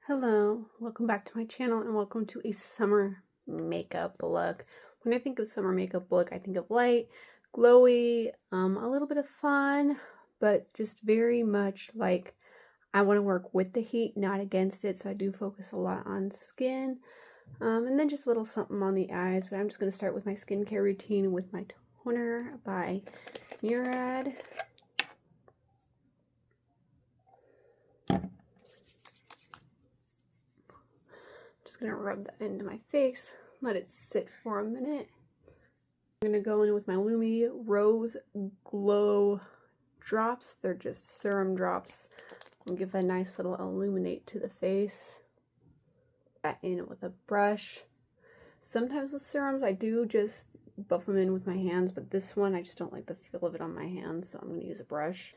Hello, welcome back to my channel and welcome to a summer makeup look. When I think of summer makeup look, I think of light, glowy, a little bit of fun, but just very much like I want to work with the heat, not against it. So I do focus a lot on skin, and then just a little something on the eyes. But I'm just going to start with my skincare routine with my toner by Murad. Just gonna rub that into my face, let it sit for a minute. I'm gonna go in with my Loumi Rose Glow drops. They're just serum drops. I'll give a nice little illuminate to the face. That in with a brush. Sometimes with serums I do just buff them in with my hands, but this one I just don't like the feel of it on my hands, so I'm gonna use a brush.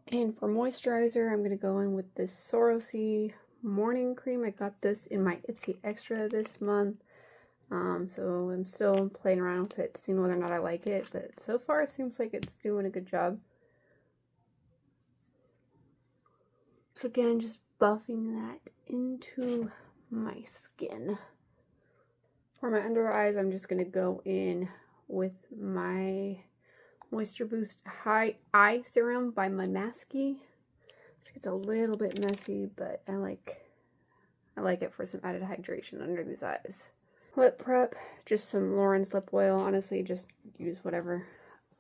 And for moisturizer, I'm gonna go in with this Soroci morning cream. I got this in my Ipsy Extra this month, so I'm still playing around with it, seeing whether or not I like it, but so far it seems like it's doing a good job. So again, just buffing that into my skin. For my under eyes, I'm just gonna go in with my Moisture Boost Eye Serum by Mudmasky. It gets a little bit messy, but I like it for some added hydration under these eyes. Lip prep, just some Lauren's lip oil. Honestly, just use whatever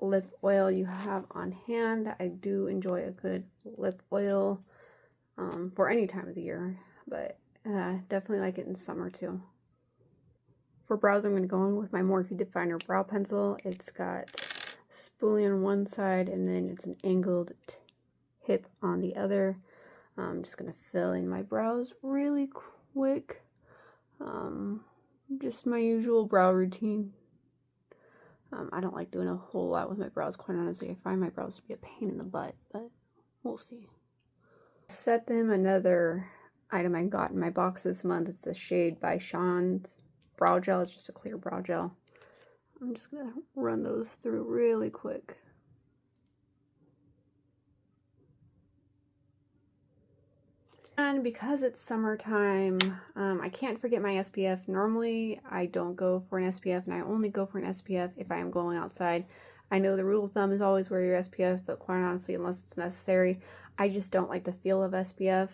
lip oil you have on hand. I do enjoy a good lip oil for any time of the year, but definitely like it in summer too. For brows, I'm going to go in with my Morphe Definer Brow Pencil. It's got spoolie on one side, and then it's an angled tip on the other. I'm just going to fill in my brows really quick. Just my usual brow routine. I don't like doing a whole lot with my brows, quite honestly. I find my brows to be a pain in the butt, but we'll see. Set them. Another item I got in my box this month. It's the shade by Shan's brow gel. It's just a clear brow gel. I'm just going to run those through really quick. And because it's summertime, I can't forget my SPF. Normally, I don't go for an SPF, and I only go for an SPF if I am going outside. I know the rule of thumb is always wear your SPF, but quite honestly, unless it's necessary, I just don't like the feel of SPF.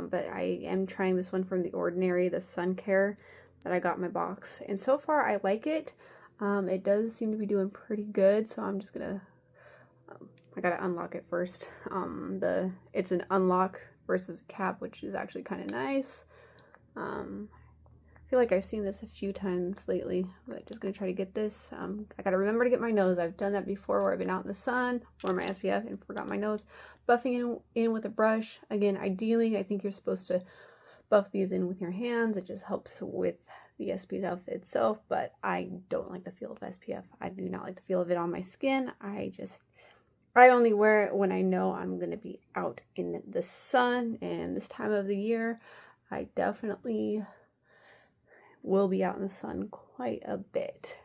But I am trying this one from The Ordinary, the Suncare that I got in my box. And so far, I like it. It does seem to be doing pretty good, so I'm just gonna, I gotta unlock it first. It's an unlock versus a cap, which is actually kind of nice. I feel like I've seen this a few times lately, but just gonna try to get this. I gotta remember to get my nose. I've done that before where I've been out in the sun, wore my SPF, and forgot my nose. Buffing in with a brush. Again, ideally, I think you're supposed to buff these in with your hands. It just helps with the SPF itself, but I don't like the feel of SPF. I do not like the feel of it on my skin. I only wear it when I know I'm going to be out in the sun, and this time of the year, I definitely will be out in the sun quite a bit.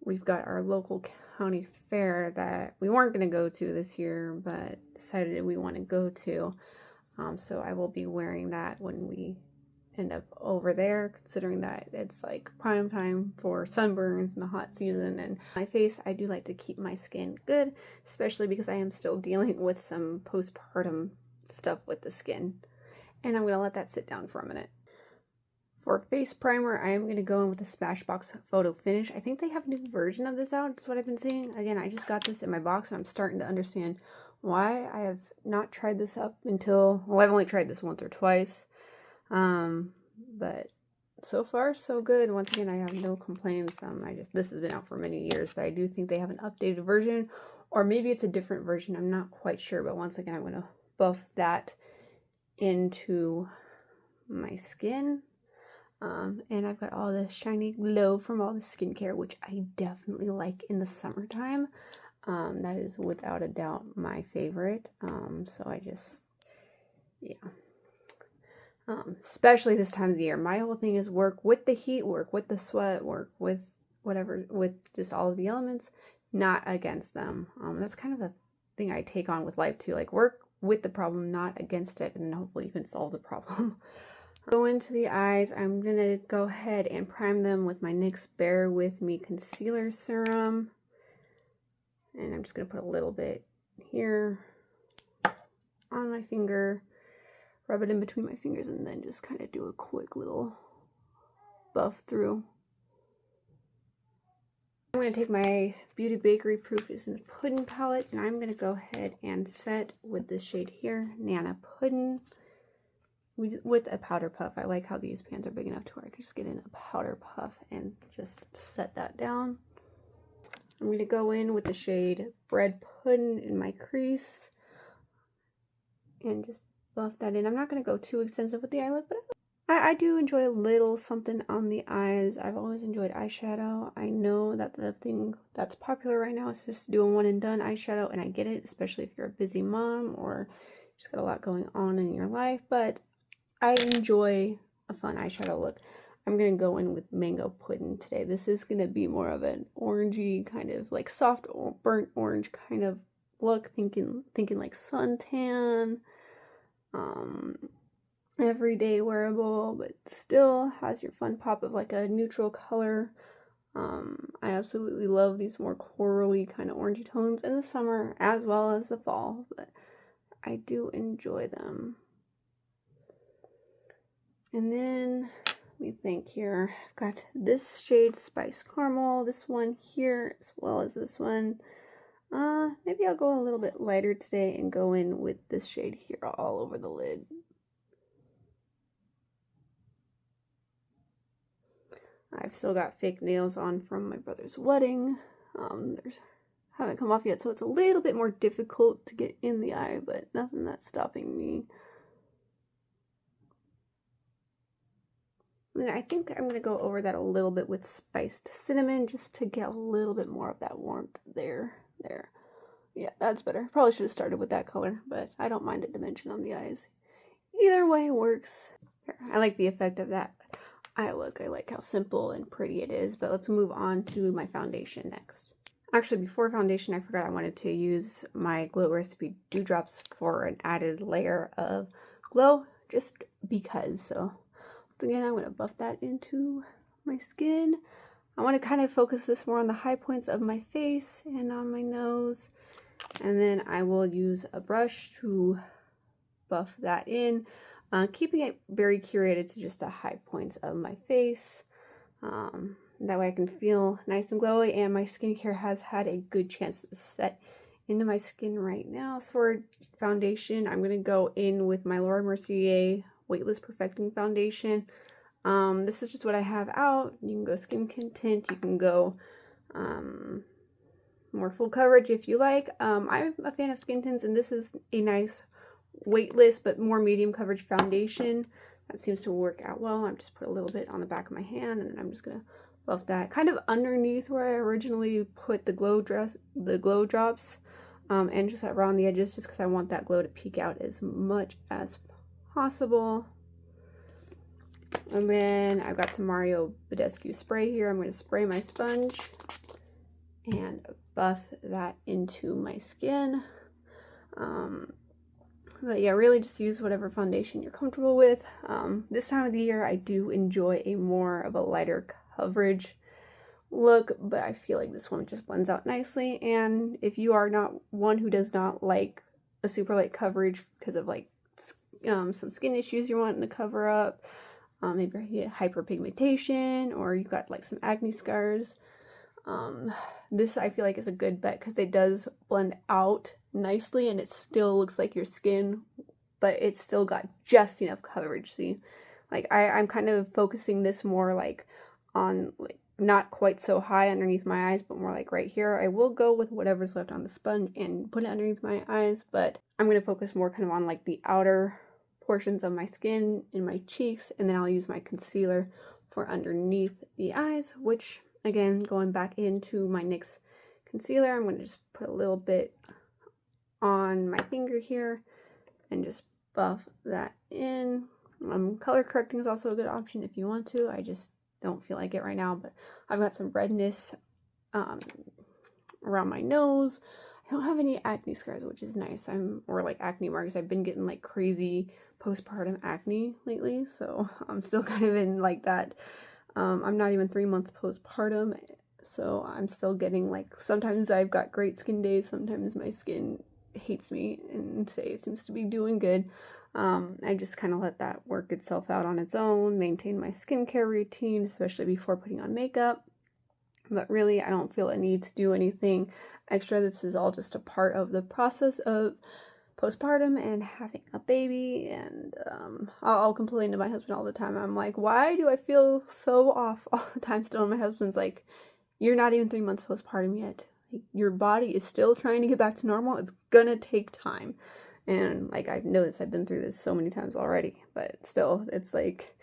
We've got our local county fair that we weren't going to go to this year, but decided we want to go to. So I will be wearing that when we end up over there, considering that it's like prime time for sunburns in the hot season. And my face, I do like to keep my skin good, especially because I am still dealing with some postpartum stuff with the skin. And I'm going to let that sit down for a minute. For face primer, I am going to go in with the Smashbox Photo Finish. I think they have a new version of this out. That's what I've been seeing. Again, I just got this in my box, and I'm starting to understand why I have not tried this up until, well, I've only tried this once or twice. But so far so good. Once again, I have no complaints. This has been out for many years, but I do think they have an updated version, or maybe it's a different version. I'm not quite sure, but once again, I'm going to buff that into my skin. And I've got all the shiny glow from all the skincare, which I definitely like in the summertime. That is without a doubt my favorite. So I just, yeah. Especially this time of the year. My whole thing is work with the heat, work with the sweat, work with whatever, with just all of the elements, not against them. That's kind of a thing I take on with life too. Like work with the problem, not against it, and then hopefully you can solve the problem. Go into the eyes. I'm gonna go ahead and prime them with my NYX Bear With Me concealer serum, and I'm just gonna put a little bit here on my finger, rub it in between my fingers, and then just kind of do a quick little buff through. I'm going to take my Beauty Bakerie Proof is in the Puddin palette, and I'm going to go ahead and set with this shade here, Nana Puddin, with a powder puff. I like how these pans are big enough to where I can just get in a powder puff and just set that down. I'm going to go in with the shade Bread Puddin in my crease and just buff that in. I'm not going to go too extensive with the eye look, but I do enjoy a little something on the eyes. I've always enjoyed eyeshadow. I know that the thing that's popular right now is just doing one and done eyeshadow, and I get it, especially if you're a busy mom or just got a lot going on in your life, but I enjoy a fun eyeshadow look. I'm going to go in with Mango Puddin today. This is going to be more of an orangey, kind of like soft burnt orange kind of look, thinking like suntan. Everyday wearable, but still has your fun pop of like a neutral color. I absolutely love these more corally kind of orangey tones in the summer as well as the fall, but I do enjoy them. And then let me think here. I've got this shade Spice Caramel, this one here, as well as this one. Maybe I'll go a little bit lighter today and go in with this shade here all over the lid. I've still got fake nails on from my brother's wedding. Haven't come off yet, so it's a little bit more difficult to get in the eye, but nothing that's stopping me. And I think I'm going to go over that a little bit with spiced cinnamon just to get a little bit more of that warmth there. Yeah, that's better. Probably should have started with that color, but I don't mind the dimension on the eyes. Either way works. I like the effect of that eye look. I like how simple and pretty it is, but let's move on to my foundation next. Actually, before foundation, I forgot I wanted to use my Glow Recipe Dewdrops for an added layer of glow, just because. So once again, I'm going to buff that into my skin. I want to kind of focus this more on the high points of my face and on my nose, and then I will use a brush to buff that in. Keeping it very curated to just the high points of my face. That way I can feel nice and glowy, and my skincare has had a good chance to set into my skin right now. So for foundation, I'm going to go in with my Laura Mercier Weightless Perfecting Foundation. This is just what I have out. You can go skin tint, you can go more full coverage if you like. I'm a fan of skin tints, and this is a nice weightless but more medium coverage foundation that seems to work out well. I've just put a little bit on the back of my hand, and then I'm just gonna buff that kind of underneath where I originally put the glow drops, and just around the edges, just because I want that glow to peek out as much as possible. And then I've got some Mario Badescu spray here. I'm going to spray my sponge and buff that into my skin. But yeah, really just use whatever foundation you're comfortable with. This time of the year, I do enjoy a more of a lighter coverage look, but I feel like this one just blends out nicely. And if you are not one who does not like a super light coverage because of like some skin issues you're wanting to cover up, maybe you get hyperpigmentation or you've got like some acne scars, this I feel like is a good bet because it does blend out nicely and it still looks like your skin, but it's still got just enough coverage. See, like I'm kind of focusing this more like on like not quite so high underneath my eyes, but more like right here. I will go with whatever's left on the sponge and put it underneath my eyes, but I'm going to focus more kind of on like the outer portions of my skin, in my cheeks, and then I'll use my concealer for underneath the eyes, which again, going back into my NYX concealer, I'm going to just put a little bit on my finger here and just buff that in. Color correcting is also a good option if you want to. I just don't feel like it right now, but I've got some redness around my nose. I don't have any acne scars, which is nice. Or like acne marks. I've been getting like crazy postpartum acne lately, so I'm still kind of in like that. I'm not even 3 months postpartum, so I'm still getting like, sometimes I've got great skin days, sometimes my skin hates me, and today it seems to be doing good. I just kind of let that work itself out on its own, maintain my skincare routine, especially before putting on makeup. But really, I don't feel a need to do anything extra. This is all just a part of the process of postpartum and having a baby. And I'll complain to my husband all the time. I'm like, why do I feel so off all the time still? And my husband's like, you're not even 3 months postpartum yet. Like, your body is still trying to get back to normal. It's gonna take time. And like, I know this, I've been through this so many times already, but still, it's like,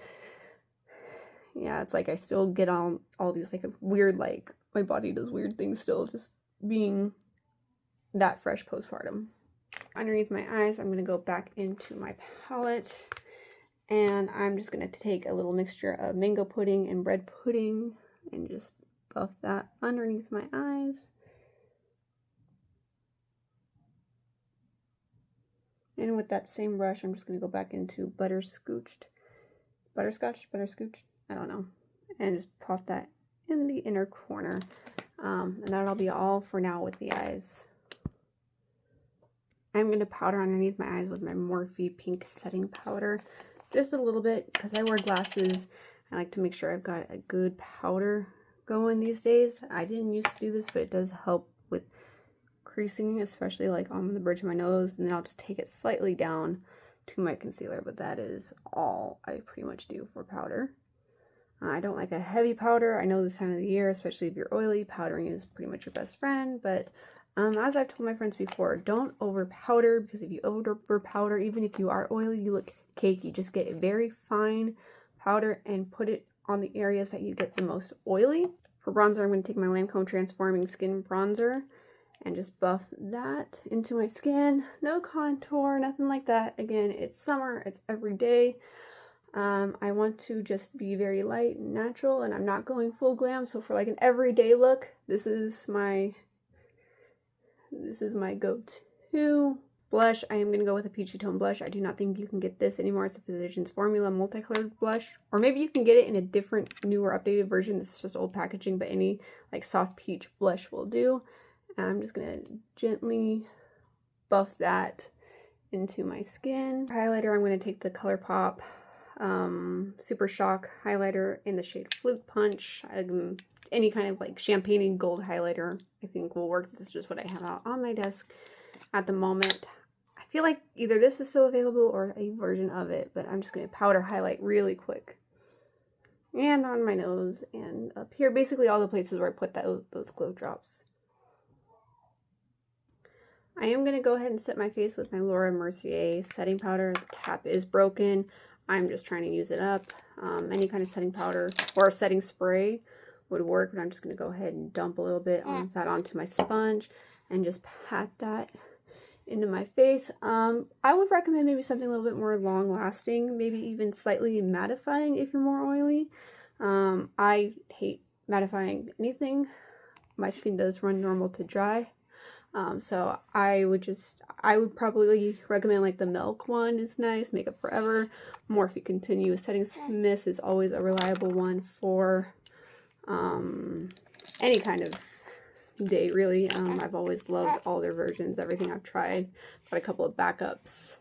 yeah, it's like I still get on all these like weird, like my body does weird things still, just being that fresh postpartum. Underneath my eyes, I'm going to go back into my palette, and I'm just going to take a little mixture of mango pudding and bread pudding and just buff that underneath my eyes. And with that same brush, I'm just going to go back into butterscotch, I don't know, and just pop that in the inner corner. And that'll be all for now with the eyes. I'm going to powder underneath my eyes with my Morphe pink setting powder, just a little bit, because I wear glasses. I like to make sure I've got a good powder going these days. I didn't used to do this, but it does help with creasing, especially like on the bridge of my nose, and then I'll just take it slightly down to my concealer, but that is all I pretty much do for powder. I don't like a heavy powder. I know this time of the year, especially if you're oily, powdering is pretty much your best friend, but as I've told my friends before, don't over powder, because if you over powder, even if you are oily, you look cakey. Just get a very fine powder and put it on the areas that you get the most oily. For bronzer, I'm going to take my Lancome Transforming Skin Bronzer and just buff that into my skin. No contour, nothing like that. Again, it's summer, it's every day. I want to just be very light and natural, and I'm not going full glam, so for like an everyday look, this is my go-to. Blush, I am going to go with a peachy tone blush. I do not think you can get this anymore. It's a Physicians Formula multicolored blush, or maybe you can get it in a different, newer, updated version. This is just old packaging, but any like soft peach blush will do. And I'm just going to gently buff that into my skin. Highlighter, I'm going to take the Colourpop Supershock highlighter in the shade Flute Punch. Any kind of like champagne gold highlighter I think will work. This is just what I have out on my desk at the moment. I feel like either this is still available or a version of it, but I'm just going to powder highlight really quick. And on my nose and up here, basically all the places where I put those glow drops. I am going to go ahead and set my face with my Laura Mercier setting powder. The cap is broken. I'm just trying to use it up. Any kind of setting powder or setting spray would work, but I'm just going to go ahead and dump a little bit of that onto my sponge and just pat that into my face. I would recommend maybe something a little bit more long lasting, maybe even slightly mattifying if you're more oily. I hate mattifying anything. My skin does run normal to dry. So I would probably recommend like the Milk one is nice, Makeup Forever. Morphe Continuous Setting Mist is always a reliable one for any kind of day, really. I've always loved all their versions, everything I've tried. Got a couple of backups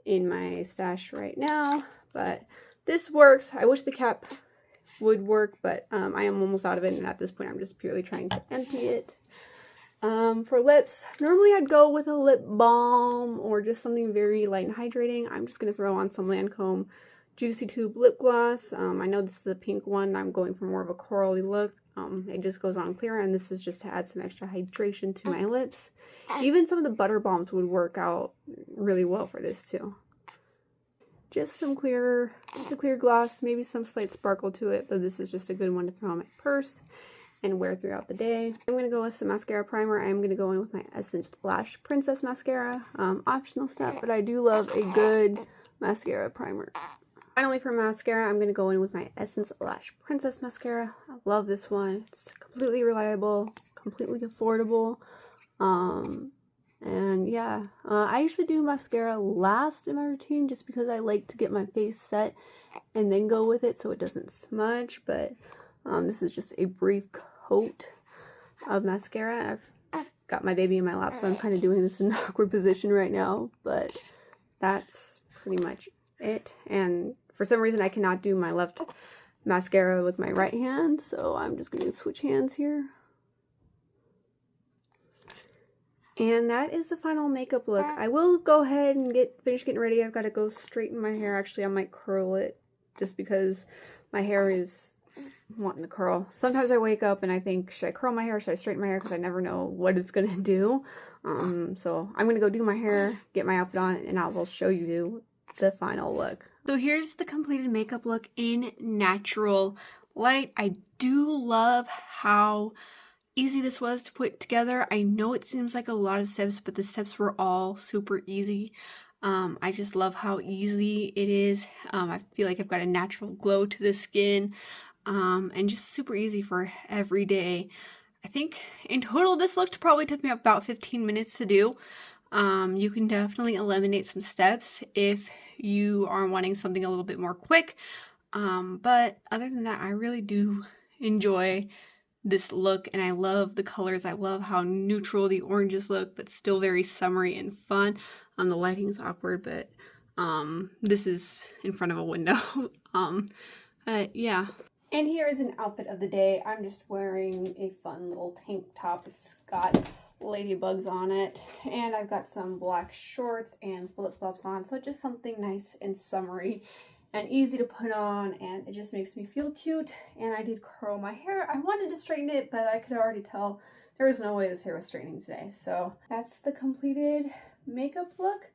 in my stash right now, but this works. I wish the cap would work, but I am almost out of it, and at this point I'm just purely trying to empty it. For lips, normally I'd go with a lip balm or just something very light and hydrating. I'm just going to throw on some Lancome Juicy Tube lip gloss. I know this is a pink one. I'm going for more of a corally look. It just goes on clear, and this is just to add some extra hydration to my lips. Even some of the butter balms would work out really well for this too. Just a clear gloss, maybe some slight sparkle to it, but this is just a good one to throw in my purse and wear throughout the day. I'm going to go with some mascara primer. I'm going to go in with my Essence Lash Princess Mascara. Optional step, but I do love a good mascara primer. Finally, for mascara, I'm going to go in with my Essence Lash Princess Mascara. I love this one. It's completely reliable, completely affordable. And yeah, I usually do mascara last in my routine just because I like to get my face set and then go with it so it doesn't smudge. But this is just a brief coat of mascara. I've got my baby in my lap, so I'm kind of doing this in an awkward position right now, but that's pretty much it. And for some reason I cannot do my left mascara with my right hand, so I'm just going to switch hands here. And that is the final makeup look. I will go ahead and finish getting ready. I've got to go straighten my hair. Actually, I might curl it just because my hair is wanting to curl. Sometimes I wake up and I think, should I curl my hair? Should I straighten my hair? Because I never know what it's going to do. So I'm going to go do my hair, get my outfit on, and I will show you the final look. So here's the completed makeup look in natural light. I do love how easy this was to put together. I know it seems like a lot of steps, but the steps were all super easy. I just love how easy it is. I feel like I've got a natural glow to the skin, and just super easy for every day. I think in total this look probably took me about 15 minutes to do. You can definitely eliminate some steps if you are wanting something a little bit more quick. But other than that, I really do enjoy this look, and I love the colors. I love how neutral the oranges look, but still very summery and fun. The lighting's awkward, but this is in front of a window. Yeah. And here is an outfit of the day. I'm just wearing a fun little tank top. It's got ladybugs on it, and I've got some black shorts and flip-flops on, so just something nice and summery and easy to put on, and it just makes me feel cute. And I did curl my hair. I wanted to straighten it, but I could already tell there was no way this hair was straightening today. So that's the completed makeup look.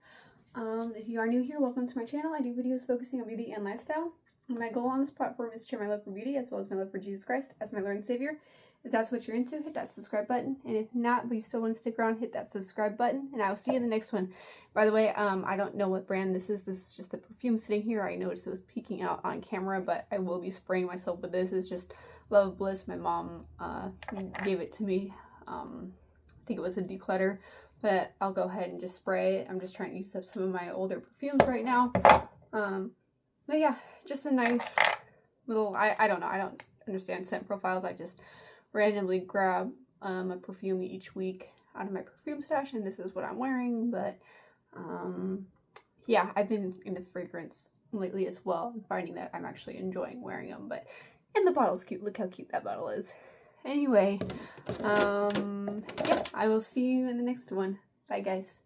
If you are new here, welcome to my channel. I do videos focusing on beauty and lifestyle. My goal on this platform is to share my love for beauty as well as my love for Jesus Christ as my Lord and Savior. If that's what you're into, hit that subscribe button. And if not, but you still want to stick around, hit that subscribe button. And I will see you in the next one. By the way, I don't know what brand this is. This is just the perfume sitting here. I noticed it was peeking out on camera, but I will be spraying myself with this. It's just Love of Bliss. My mom gave it to me. I think it was a declutter, but I'll go ahead and just spray it. I'm just trying to use up some of my older perfumes right now. But yeah, just a nice little, I don't know. I don't understand scent profiles. I just randomly grab a perfume each week out of my perfume stash, and this is what I'm wearing. But yeah, I've been into fragrance lately as well, finding that I'm actually enjoying wearing them. But and the bottle's cute. Look how cute that bottle is. Anyway, yeah, I will see you in the next one. Bye guys.